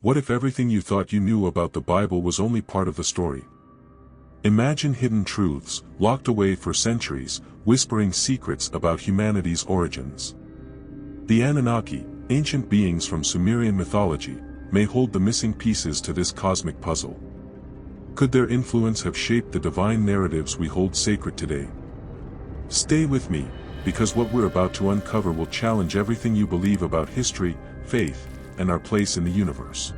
What if everything you thought you knew about the Bible was only part of the story? Imagine hidden truths, locked away for centuries, whispering secrets about humanity's origins. The Anunnaki, ancient beings from Sumerian mythology, may hold the missing pieces to this cosmic puzzle. Could their influence have shaped the divine narratives we hold sacred today? Stay with me, because what we're about to uncover will challenge everything you believe about history, faith, and our place in the universe.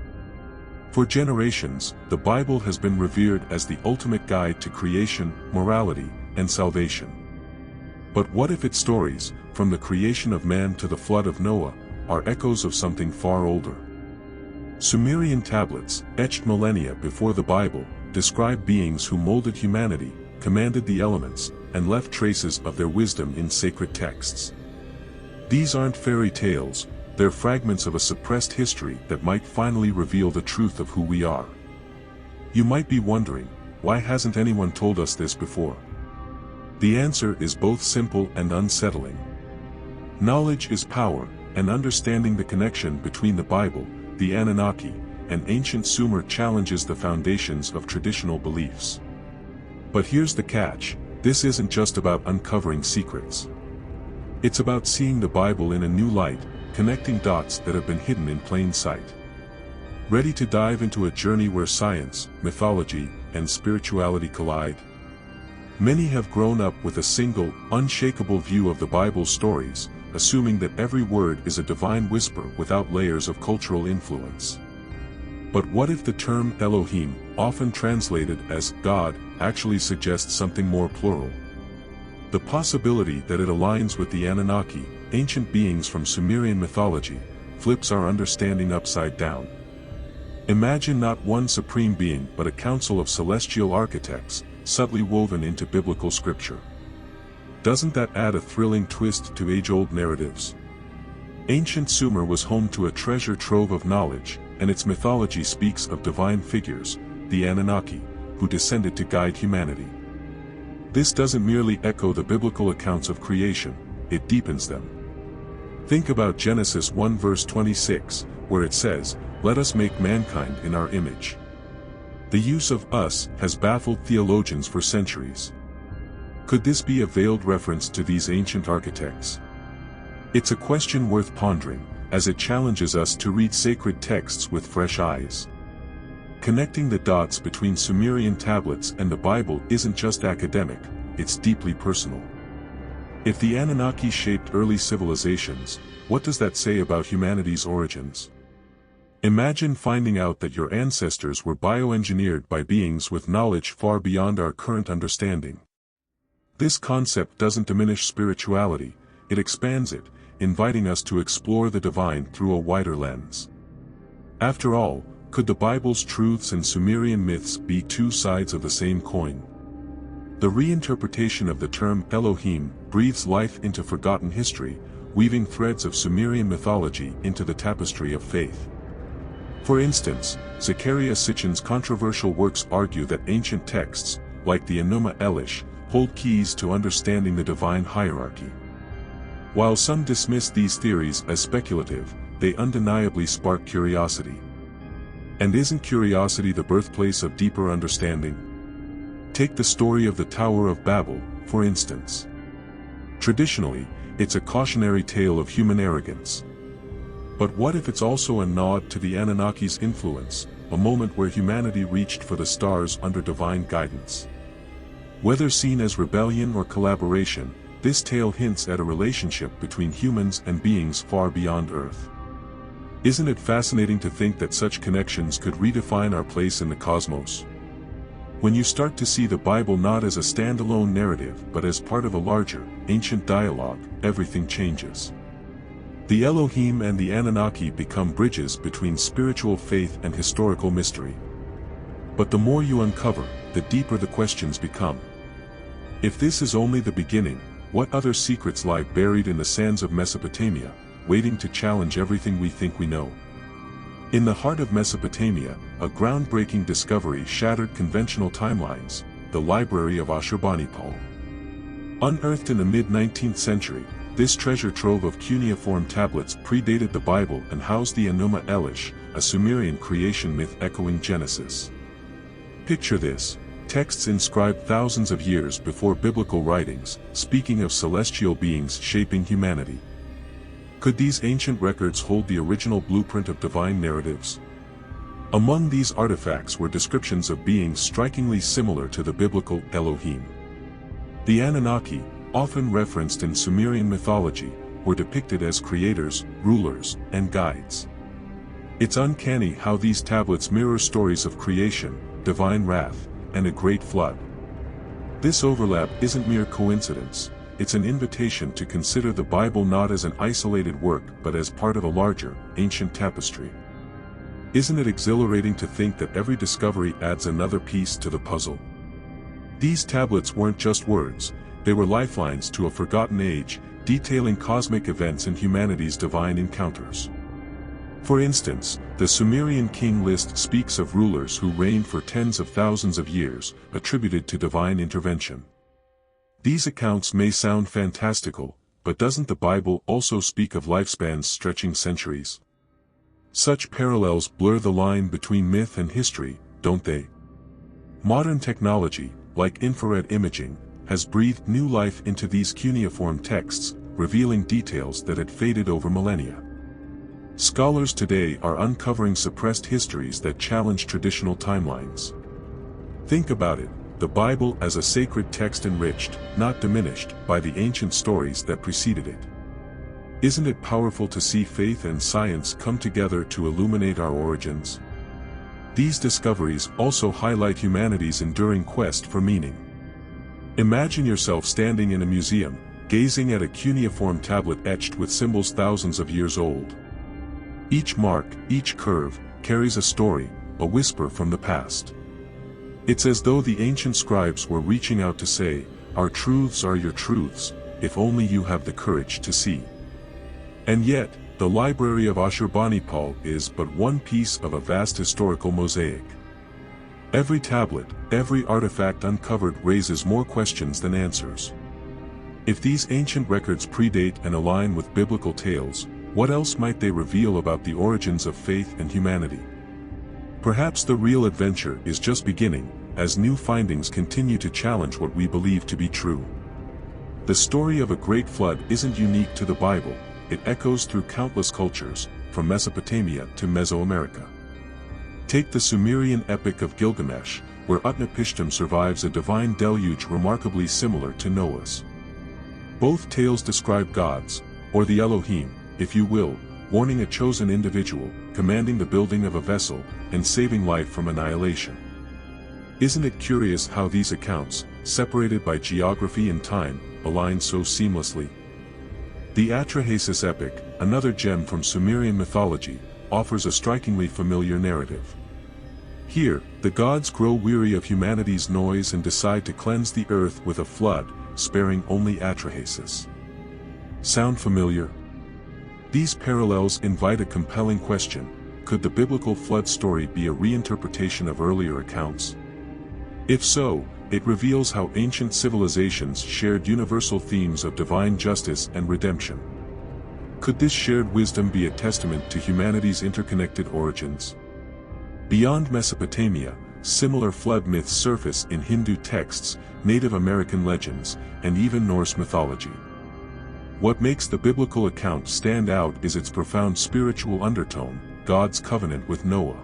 For generations, the Bible has been revered as the ultimate guide to creation, morality, and salvation. But what if its stories, from the creation of man to the flood of Noah, are echoes of something far older? Sumerian tablets, etched millennia before the Bible, describe beings who molded humanity, commanded the elements, and left traces of their wisdom in sacred texts. These aren't fairy tales, they're fragments of a suppressed history that might finally reveal the truth of who we are. You might be wondering, why hasn't anyone told us this before? The answer is both simple and unsettling. Knowledge is power, and understanding the connection between the Bible, the Anunnaki, and ancient Sumer challenges the foundations of traditional beliefs. But here's the catch, this isn't just about uncovering secrets. It's about seeing the Bible in a new light, connecting dots that have been hidden in plain sight. Ready to dive into a journey where science, mythology, and spirituality collide? Many have grown up with a single, unshakable view of the Bible's stories, assuming that every word is a divine whisper without layers of cultural influence. But what if the term Elohim, often translated as God, actually suggests something more plural? The possibility that it aligns with the Anunnaki, ancient beings from Sumerian mythology, flips our understanding upside down. Imagine not one supreme being but a council of celestial architects, subtly woven into biblical scripture. Doesn't that add a thrilling twist to age-old narratives? Ancient Sumer was home to a treasure trove of knowledge, and its mythology speaks of divine figures, the Anunnaki, who descended to guide humanity. This doesn't merely echo the biblical accounts of creation, it deepens them. Think about Genesis 1 verse 26, where it says, "Let us make mankind in our image." The use of "us" has baffled theologians for centuries. Could this be a veiled reference to these ancient architects? It's a question worth pondering, as it challenges us to read sacred texts with fresh eyes. Connecting the dots between Sumerian tablets and the Bible isn't just academic, it's deeply personal. If the Anunnaki shaped early civilizations, what does that say about humanity's origins? Imagine finding out that your ancestors were bioengineered by beings with knowledge far beyond our current understanding. This concept doesn't diminish spirituality, it expands it, inviting us to explore the divine through a wider lens. After all, could the Bible's truths and Sumerian myths be two sides of the same coin? The reinterpretation of the term Elohim breathes life into forgotten history, weaving threads of Sumerian mythology into the tapestry of faith. For instance, Zecharia Sitchin's controversial works argue that ancient texts, like the Enuma Elish, hold keys to understanding the divine hierarchy. While some dismiss these theories as speculative, they undeniably spark curiosity. And isn't curiosity the birthplace of deeper understanding? Take the story of the Tower of Babel, for instance. Traditionally, it's a cautionary tale of human arrogance. But what if it's also a nod to the Anunnaki's influence, a moment where humanity reached for the stars under divine guidance? Whether seen as rebellion or collaboration, this tale hints at a relationship between humans and beings far beyond Earth. Isn't it fascinating to think that such connections could redefine our place in the cosmos? When you start to see the Bible not as a standalone narrative but as part of a larger, ancient dialogue, everything changes. The Elohim and the Anunnaki become bridges between spiritual faith and historical mystery. But the more you uncover, the deeper the questions become. If this is only the beginning, what other secrets lie buried in the sands of Mesopotamia, waiting to challenge everything we think we know? In the heart of Mesopotamia, a groundbreaking discovery shattered conventional timelines, the Library of Ashurbanipal. Unearthed in the mid-19th century, this treasure trove of cuneiform tablets predated the Bible and housed the Enuma Elish, a Sumerian creation myth echoing Genesis. Picture this: texts inscribed thousands of years before biblical writings, speaking of celestial beings shaping humanity. Could these ancient records hold the original blueprint of divine narratives? Among these artifacts were descriptions of beings strikingly similar to the biblical Elohim. The Anunnaki, often referenced in Sumerian mythology, were depicted as creators, rulers, and guides. It's uncanny how these tablets mirror stories of creation, divine wrath, and a great flood. This overlap isn't mere coincidence, it's an invitation to consider the Bible not as an isolated work but as part of a larger, ancient tapestry. Isn't it exhilarating to think that every discovery adds another piece to the puzzle? These tablets weren't just words, they were lifelines to a forgotten age, detailing cosmic events and humanity's divine encounters. For instance, the Sumerian king list speaks of rulers who reigned for tens of thousands of years, attributed to divine intervention. These accounts may sound fantastical, but doesn't the Bible also speak of lifespans stretching centuries? Such parallels blur the line between myth and history, don't they? Modern technology, like infrared imaging, has breathed new life into these cuneiform texts, revealing details that had faded over millennia. Scholars today are uncovering suppressed histories that challenge traditional timelines. Think about it, the Bible as a sacred text enriched, not diminished, by the ancient stories that preceded it. Isn't it powerful to see faith and science come together to illuminate our origins? These discoveries also highlight humanity's enduring quest for meaning. Imagine yourself standing in a museum, gazing at a cuneiform tablet etched with symbols thousands of years old. Each mark, each curve, carries a story, a whisper from the past. It's as though the ancient scribes were reaching out to say, "Our truths are your truths, if only you have the courage to see." And yet, the library of Ashurbanipal is but one piece of a vast historical mosaic. Every tablet, every artifact uncovered raises more questions than answers. If these ancient records predate and align with biblical tales, what else might they reveal about the origins of faith and humanity? Perhaps the real adventure is just beginning, as new findings continue to challenge what we believe to be true. The story of a great flood isn't unique to the Bible, it echoes through countless cultures, from Mesopotamia to Mesoamerica. Take the Sumerian epic of Gilgamesh, where Utnapishtim survives a divine deluge remarkably similar to Noah's. Both tales describe gods, or the Elohim, if you will, warning a chosen individual, commanding the building of a vessel, and saving life from annihilation. Isn't it curious how these accounts, separated by geography and time, align so seamlessly? The Atrahasis epic, another gem from Sumerian mythology, offers a strikingly familiar narrative. Here, the gods grow weary of humanity's noise and decide to cleanse the earth with a flood, sparing only Atrahasis. Sound familiar? These parallels invite a compelling question: could the biblical flood story be a reinterpretation of earlier accounts? If so, it reveals how ancient civilizations shared universal themes of divine justice and redemption. Could this shared wisdom be a testament to humanity's interconnected origins? Beyond Mesopotamia, similar flood myths surface in Hindu texts, Native American legends, and even Norse mythology. What makes the biblical account stand out is its profound spiritual undertone, God's covenant with Noah.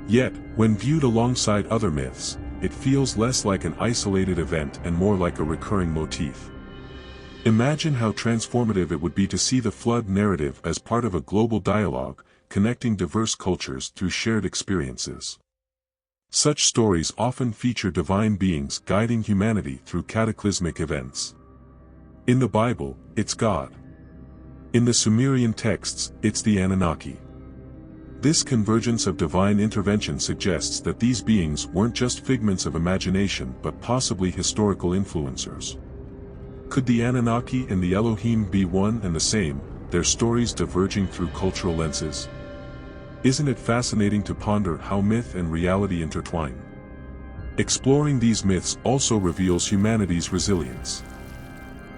Yet, when viewed alongside other myths, it feels less like an isolated event and more like a recurring motif. Imagine how transformative it would be to see the flood narrative as part of a global dialogue, connecting diverse cultures through shared experiences. Such stories often feature divine beings guiding humanity through cataclysmic events. In the Bible, it's God. In the Sumerian texts, it's the Anunnaki. This convergence of divine intervention suggests that these beings weren't just figments of imagination but possibly historical influencers. Could the Anunnaki and the Elohim be one and the same, their stories diverging through cultural lenses? Isn't it fascinating to ponder how myth and reality intertwine? Exploring these myths also reveals humanity's resilience.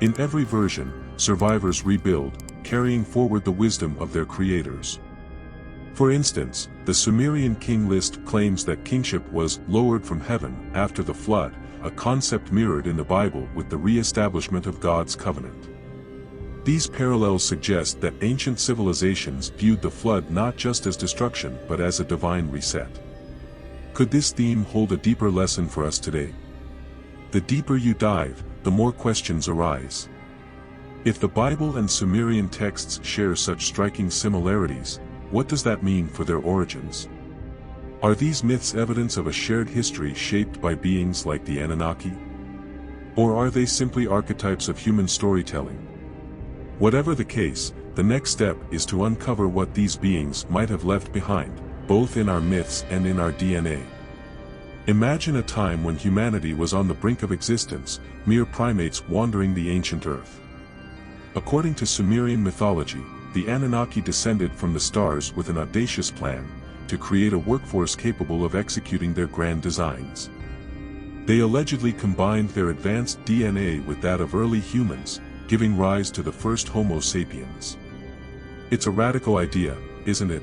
In every version, survivors rebuild, carrying forward the wisdom of their creators. For instance, the Sumerian king list claims that kingship was lowered from heaven after the flood, a concept mirrored in the Bible with the re-establishment of God's covenant. These parallels suggest that ancient civilizations viewed the flood not just as destruction but as a divine reset. Could this theme hold a deeper lesson for us today? The deeper you dive, the more questions arise. If the Bible and Sumerian texts share such striking similarities, what does that mean for their origins? Are these myths evidence of a shared history shaped by beings like the Anunnaki? Or are they simply archetypes of human storytelling? Whatever the case, the next step is to uncover what these beings might have left behind, both in our myths and in our DNA. Imagine a time when humanity was on the brink of existence, mere primates wandering the ancient earth. According to Sumerian mythology, the Anunnaki descended from the stars with an audacious plan to create a workforce capable of executing their grand designs. They allegedly combined their advanced DNA with that of early humans, giving rise to the first Homo sapiens. It's a radical idea, isn't it?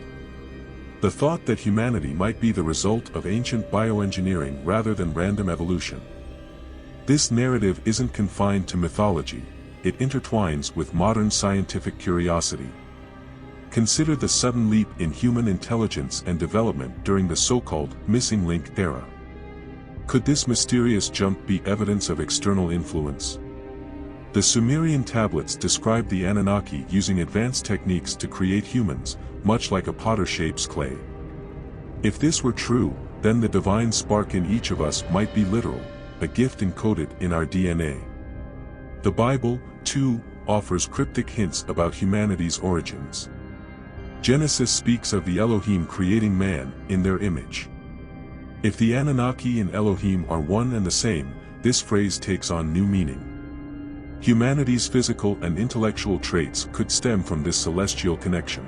The thought that humanity might be the result of ancient bioengineering rather than random evolution. This narrative isn't confined to mythology, it intertwines with modern scientific curiosity. Consider the sudden leap in human intelligence and development during the so-called missing link era. Could this mysterious jump be evidence of external influence? The Sumerian tablets describe the Anunnaki using advanced techniques to create humans, much like a potter shapes clay. If this were true, then the divine spark in each of us might be literal, a gift encoded in our DNA. The Bible, too, offers cryptic hints about humanity's origins. Genesis speaks of the Elohim creating man in their image. If the Anunnaki and Elohim are one and the same, this phrase takes on new meaning. Humanity's physical and intellectual traits could stem from this celestial connection.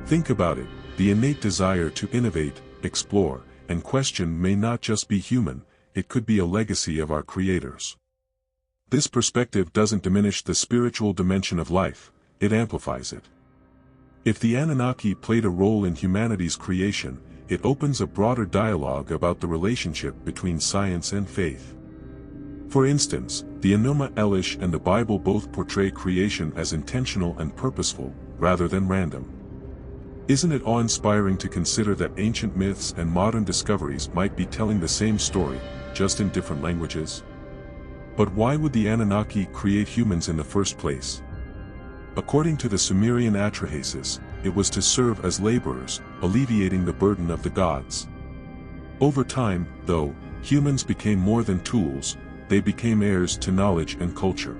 Think about it, the innate desire to innovate, explore, and question may not just be human, it could be a legacy of our creators. This perspective doesn't diminish the spiritual dimension of life, it amplifies it. If the Anunnaki played a role in humanity's creation, it opens a broader dialogue about the relationship between science and faith. For instance, the Enuma Elish and the Bible both portray creation as intentional and purposeful, rather than random. Isn't it awe-inspiring to consider that ancient myths and modern discoveries might be telling the same story, just in different languages? But why would the Anunnaki create humans in the first place? According to the Sumerian Atrahasis, it was to serve as laborers, alleviating the burden of the gods. Over time, though, humans became more than tools, they became heirs to knowledge and culture.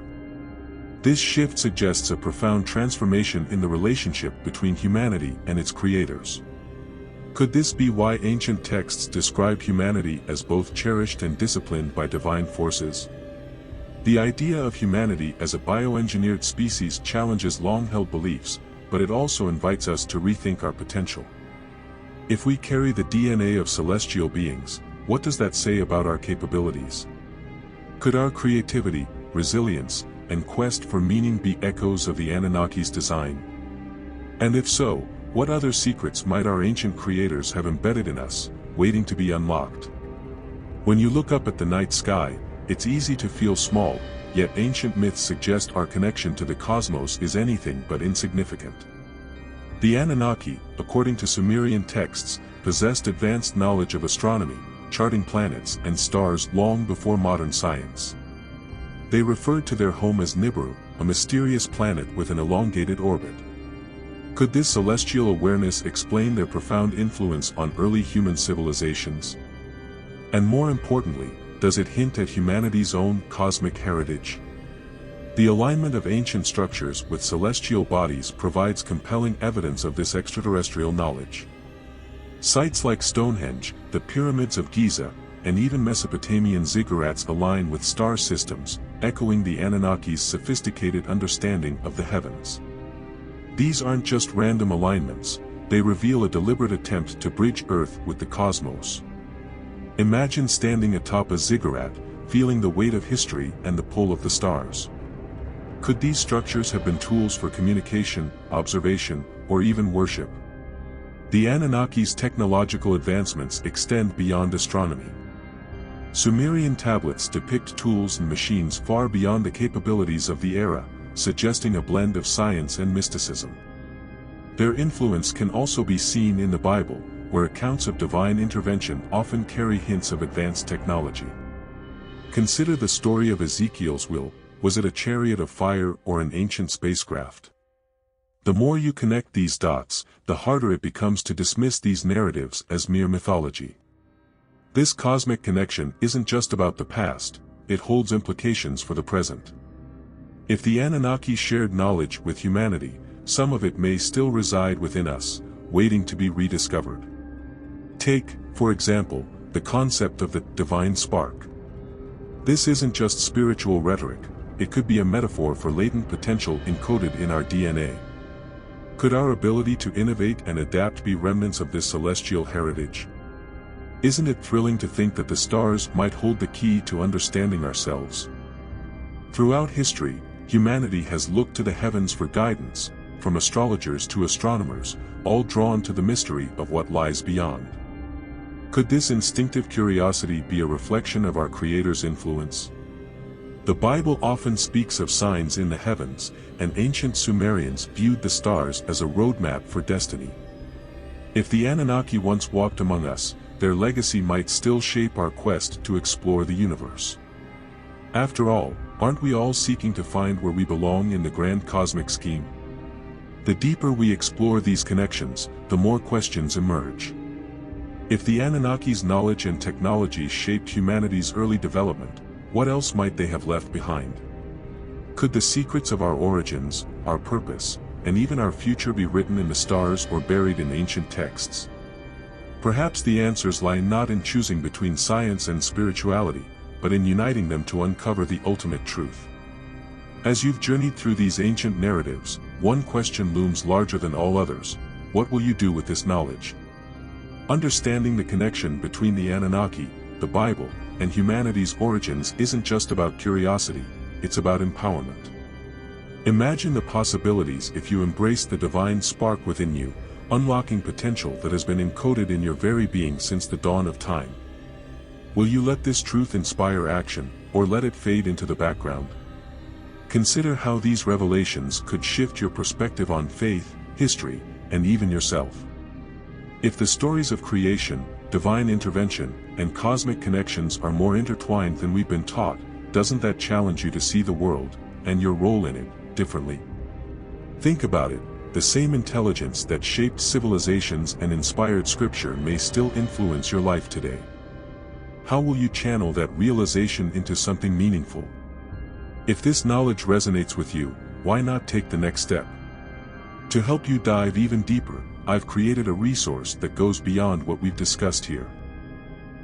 This shift suggests a profound transformation in the relationship between humanity and its creators. Could this be why ancient texts describe humanity as both cherished and disciplined by divine forces? The idea of humanity as a bioengineered species challenges long-held beliefs, but it also invites us to rethink our potential. If we carry the DNA of celestial beings, what does that say about our capabilities? Could our creativity, resilience, and quest for meaning be echoes of the Anunnaki's design? And if so, what other secrets might our ancient creators have embedded in us, waiting to be unlocked? When you look up at the night sky, it's easy to feel small, yet ancient myths suggest our connection to the cosmos is anything but insignificant. The Anunnaki, according to Sumerian texts, possessed advanced knowledge of astronomy, charting planets and stars long before modern science. They referred to their home as Nibiru, a mysterious planet with an elongated orbit. Could this celestial awareness explain their profound influence on early human civilizations? And more importantly, does it hint at humanity's own cosmic heritage? The alignment of ancient structures with celestial bodies provides compelling evidence of this extraterrestrial knowledge. Sites like Stonehenge, the pyramids of Giza, and even Mesopotamian ziggurats align with star systems, echoing the Anunnaki's sophisticated understanding of the heavens. These aren't just random alignments, they reveal a deliberate attempt to bridge Earth with the cosmos. Imagine standing atop a ziggurat, feeling the weight of history and the pull of the stars. Could these structures have been tools for communication, observation, or even worship? The Anunnaki's technological advancements extend beyond astronomy. Sumerian tablets depict tools and machines far beyond the capabilities of the era, suggesting a blend of science and mysticism. Their influence can also be seen in the Bible, where accounts of divine intervention often carry hints of advanced technology. Consider the story of Ezekiel's will. Was it a chariot of fire or an ancient spacecraft? The more you connect these dots, the harder it becomes to dismiss these narratives as mere mythology. This cosmic connection isn't just about the past, it holds implications for the present. If the Anunnaki shared knowledge with humanity, some of it may still reside within us, waiting to be rediscovered. Take, for example, the concept of the divine spark. This isn't just spiritual rhetoric, it could be a metaphor for latent potential encoded in our DNA. Could our ability to innovate and adapt be remnants of this celestial heritage? Isn't it thrilling to think that the stars might hold the key to understanding ourselves? Throughout history, humanity has looked to the heavens for guidance, from astrologers to astronomers, all drawn to the mystery of what lies beyond. Could this instinctive curiosity be a reflection of our Creator's influence? The Bible often speaks of signs in the heavens, and ancient Sumerians viewed the stars as a roadmap for destiny. If the Anunnaki once walked among us, their legacy might still shape our quest to explore the universe. After all, aren't we all seeking to find where we belong in the grand cosmic scheme? The deeper we explore these connections, the more questions emerge. If the Anunnaki's knowledge and technology shaped humanity's early development, what else might they have left behind? Could the secrets of our origins, our purpose, and even our future be written in the stars or buried in ancient texts? Perhaps the answers lie not in choosing between science and spirituality, but in uniting them to uncover the ultimate truth. As you've journeyed through these ancient narratives, one question looms larger than all others: what will you do with this knowledge? Understanding the connection between the Anunnaki, the Bible, and humanity's origins isn't just about curiosity, it's about empowerment. Imagine the possibilities if you embrace the divine spark within you, unlocking potential that has been encoded in your very being since the dawn of time. Will you let this truth inspire action, or let it fade into the background? Consider how these revelations could shift your perspective on faith, history, and even yourself. If the stories of creation, divine intervention, and cosmic connections are more intertwined than we've been taught, doesn't that challenge you to see the world, and your role in it, differently? Think about it. The same intelligence that shaped civilizations and inspired scripture may still influence your life today. How will you channel that realization into something meaningful? If this knowledge resonates with you, why not take the next step? To help you dive even deeper, I've created a resource that goes beyond what we've discussed here.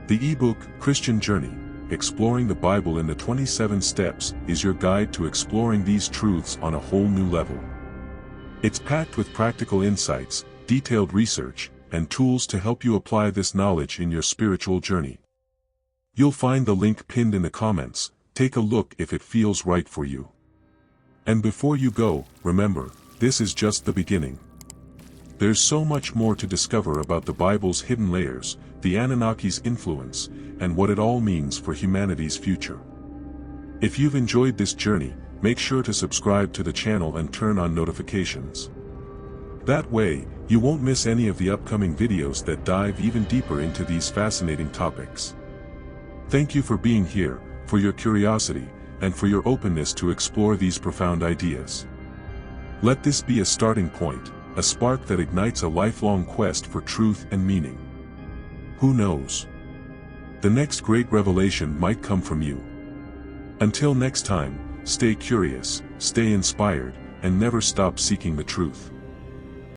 The ebook, Christian Journey, Exploring the Bible in the 27 Steps, is your guide to exploring these truths on a whole new level. It's packed with practical insights, detailed research, and tools to help you apply this knowledge in your spiritual journey. You'll find the link pinned in the comments. Take a look if it feels right for you. And before you go, remember, this is just the beginning. There's so much more to discover about the Bible's hidden layers, the Anunnaki's influence, and what it all means for humanity's future. If you've enjoyed this journey, make sure to subscribe to the channel and turn on notifications. That way, you won't miss any of the upcoming videos that dive even deeper into these fascinating topics. Thank you for being here, for your curiosity, and for your openness to explore these profound ideas. Let this be a starting point, a spark that ignites a lifelong quest for truth and meaning. Who knows? The next great revelation might come from you. Until next time, stay curious, stay inspired, and never stop seeking the truth.